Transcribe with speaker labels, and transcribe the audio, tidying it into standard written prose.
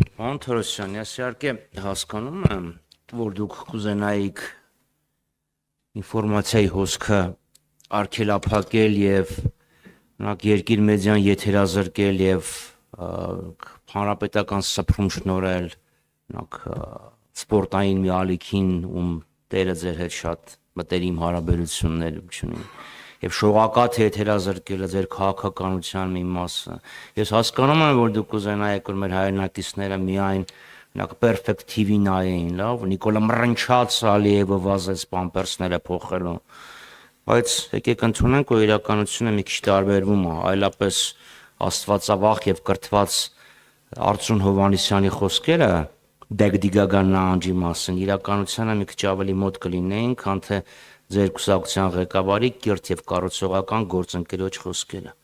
Speaker 1: Պարոն Թորոսյան, ես իհարկե հասկանում եմ, որ դուք կուզենայիք ինֆորմացիայի հոսքը արգելափակել եւ օրինակ երկիր մեդիան եթերազրկել եւ հանրապետական սփռում շնորհել օրինակ սպորտային մի ալիքին, ում տերը ձեր հետ շատ մտերիմ հարաբերություններ ունի եւ շողակաթ եթերազրկելը ձեր քաղաքականության մի մասը։ Ես հասկանում եմ, որ դուք կուզենայիք, որ մեր հայրենակիցները միայն օրինակ Perfect TV նայեին, լավ, Նիկոլա Մռնչաց Ալիևը վազեց պամպերսները փոխելու, բայց եկեք ընդունենք, որ իրականությունը մի քիչ տարբերվում է, այլապես աստվածավախ եւ կրթված Արծրուն Հովհաննիսյանի խոսքերը Դեգդիգական նահանջի մասին իրականությանը մի քիչ ավելի մոտ կլինեին, քան թե ձեր կուսակցության ղեկավարի կիրթ եւ կառուցողական գործընկերոջ խոսքերը։